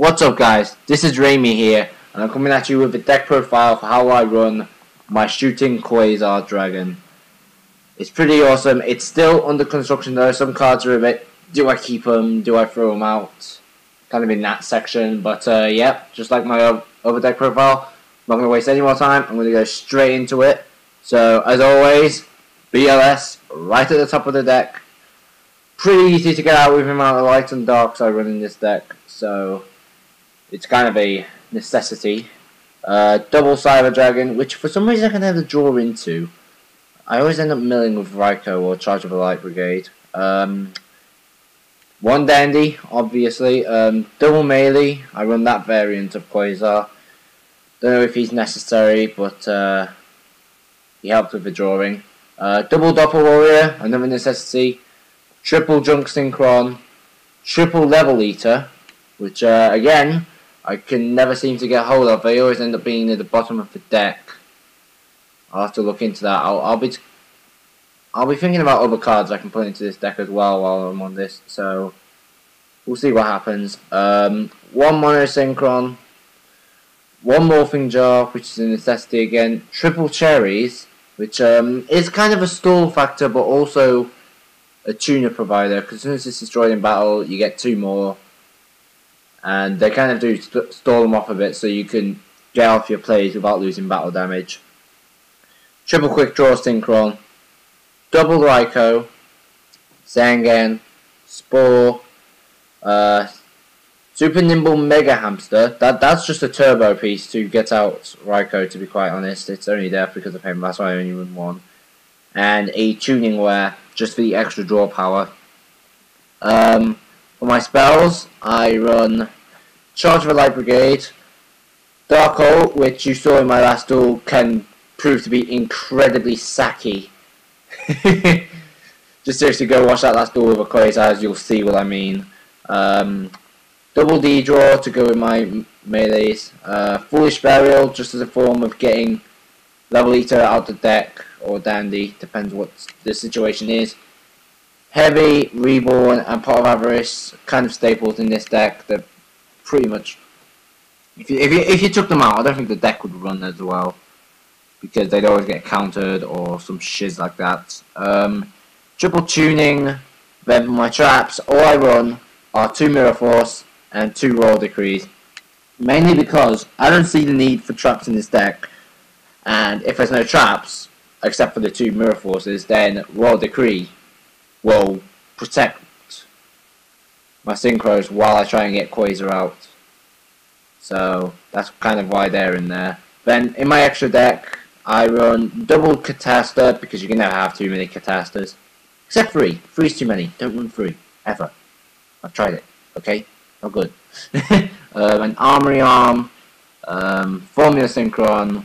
What's up guys, this is Raimi here, and I'm coming at you with a deck profile for how I run my shooting Quasar dragon. It's pretty awesome. It's still under construction though. Some cards are a bit, do I keep them, do I throw them out? Kind of in that section, but yeah, just like my other deck profile, I'm not going to waste any more time. I'm going to go straight into it. So as always, BLS right at the top of the deck. Pretty easy to get out with the amount of light and darks I run in this deck, so it's kind of a necessity. Double Cyber Dragon, which for some reason I can never draw into. I always end up milling with Ryko or Charge of a Light Brigade. One Dandy, obviously. Double Melee, I run that variant of Quasar. Don't know if he's necessary, but he helps with the drawing. Double Doppel Warrior, another necessity. Triple Junk Synchron. Triple Level Eater, which again, I can never seem to get hold of. They always end up being near the bottom of the deck. I'll have to look into that. I'll be thinking about other cards I can put into this deck as well while I'm on this. So we'll see what happens. One Mono Synchron, one Morphing Jar, which is a necessity again. Triple Cherries, which is kind of a stall factor, but also a tuner provider. Because as soon as it's destroyed in battle, you get two more. And they kind of do stall them off a bit so you can get off your plays without losing battle damage. Triple Quick Draw Synchron, Double Ryko, Zangan, Spore, Super Nimble Mega Hamster. That's just a turbo piece to get out Ryko, to be quite honest. It's only there because of him, that's why I only run one. And a Tuning Wear, just for the extra draw power. For my spells, I run Charge of a Light Brigade, Dark Hole, which you saw in my last duel can prove to be incredibly sacky. Just seriously go watch that last duel with a Quasar, you'll see what I mean. Double D Draw to go with my melees. Foolish Burial, just as a form of getting Level Eater out the deck, or Dandy, depends what the situation is. Heavy, Reborn, and Pot of Avarice, kind of staples in this deck. They're pretty much, if you took them out, I don't think the deck would run as well, because they'd always get countered or some shiz like that. Triple Tuning. Then for my traps, all I run are 2 Mirror Force and 2 Royal Decrees, mainly because I don't see the need for traps in this deck, and if there's no traps except for the 2 Mirror Forces, then Royal Decree will protect my Synchros while I try and get Quasar out. So that's kind of why they're in there. Then in my extra deck, I run double Cataster, because you can never have too many Catasters. Except 3. 3 is too many. Don't run 3. Ever. I've tried it. Okay? Not good. An Armory Arm. Formula Synchron,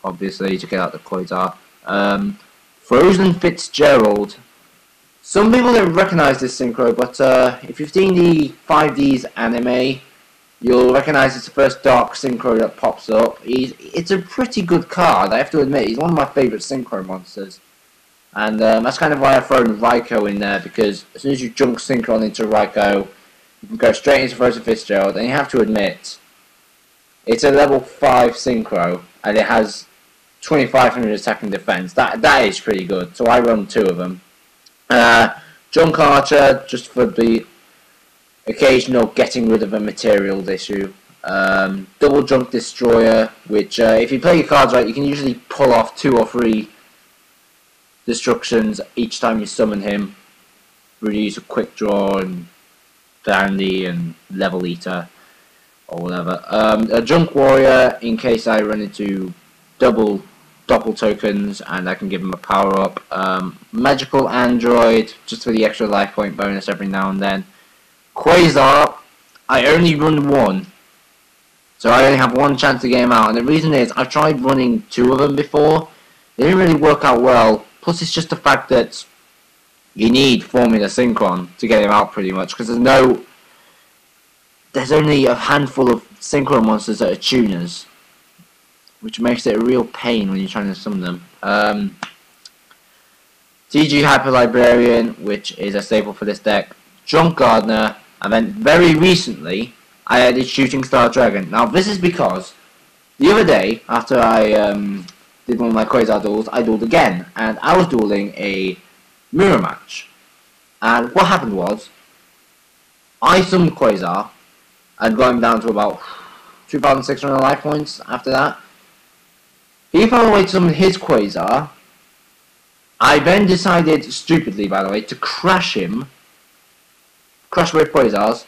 obviously, to get out the Quasar. Frozen Fitzgerald. Some people don't recognise this Synchro, but if you've seen the 5Ds anime, you'll recognise it's the first Dark Synchro that pops up. It's a pretty good card, I have to admit. He's one of my favourite Synchro monsters. And that's kind of why I've thrown Ryko in there, because as soon as you junk Synchron into Ryko, you can go straight into Frozen Fitzgerald, and you have to admit, it's a level 5 Synchro, and it has 2500 attack and defense. That is pretty good, so I run 2 of them. Junk Archer, just for the occasional getting rid of a materials issue. Double Junk Destroyer, which if you play your cards right, you can usually pull off 2 or 3 destructions each time you summon him. Really use a Quick Draw and Dandy and Level Eater or whatever. A Junk Warrior, in case I run into double tokens and I can give him a power up. Magical Android, just for the extra life point bonus every now and then. Quasar, I only run 1, so I only have 1 chance to get him out, and the reason is I've tried running 2 of them before. They didn't really work out well, plus it's just the fact that you need Formula Synchron to get him out pretty much, because there's only a handful of Synchro monsters that are tuners, which makes it a real pain when you're trying to summon them. TG Hyper Librarian, which is a staple for this deck. Junk Gardener, and then very recently I added Shooting Star Dragon. Now this is because the other day, after I did one of my Quasar duels, I dueled again, and I was dueling a mirror match. And what happened was, I summoned Quasar, and got him down to about 2,600 life points after that. He found a way to summon his Quasar. I then decided, stupidly by the way, to crash him. Crash both Quasars.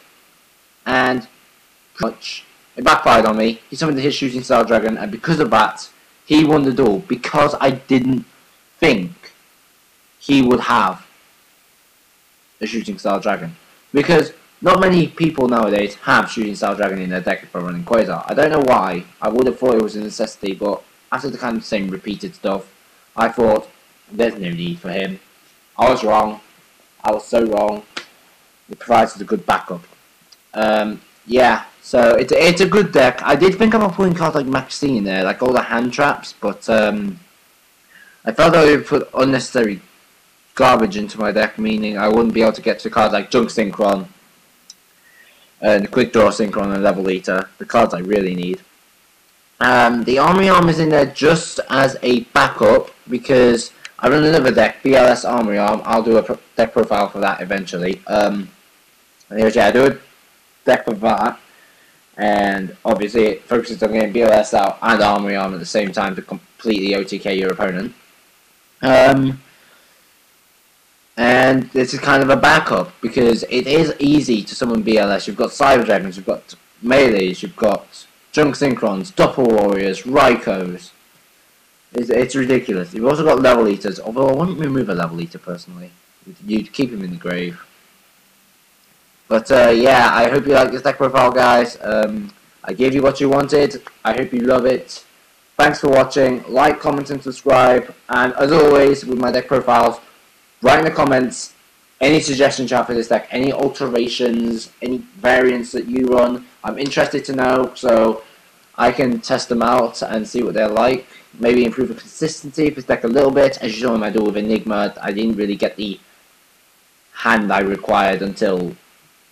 And much it backfired on me. He summoned his Shooting Star Dragon, and because of that, he won the duel. Because I didn't think he would have a Shooting Star Dragon. Because not many people nowadays have Shooting Star Dragon in their deck if they're running Quasar. I don't know why. I would have thought it was a necessity, but after the kind of same repeated stuff, I thought there's no need for him. I was wrong. I was so wrong. It provides a good backup. Yeah, so it's a good deck. I did think about putting cards like Maxine in there, like all the hand traps, but I felt I would put unnecessary garbage into my deck, meaning I wouldn't be able to get to cards like Junk Synchron and Quick Draw Synchron and Level Eater, the cards I really need. The Armory Arm is in there just as a backup because I run another deck, BLS Armory Arm. I'll do a deck profile for that eventually. Yeah, I do a deck for that, and obviously it focuses on getting BLS out and Armory Arm at the same time to completely OTK your opponent. And this is kind of a backup because it is easy to summon BLS. You've got Cyber Dragons, you've got Melees, you've got Junk Synchrons, Doppel Warriors, Raikos. It's ridiculous. You've also got Level Eaters, although I wouldn't remove a Level Eater personally. You'd keep him in the grave. But yeah, I hope you like this deck profile, guys. I gave you what you wanted. I hope you love it. Thanks for watching. Like, comment, and subscribe. And as always, with my deck profiles, write in the comments any suggestions you have for this deck, any alterations, any variants that you run. I'm interested to know, so I can test them out and see what they're like. Maybe improve the consistency of this deck a little bit. As you saw in my duel with Enigma, I didn't really get the hand I required until,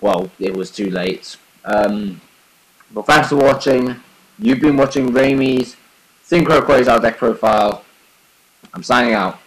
well, it was too late. But thanks for watching. You've been watching Raimi's Synchro Quasar deck profile. I'm signing out.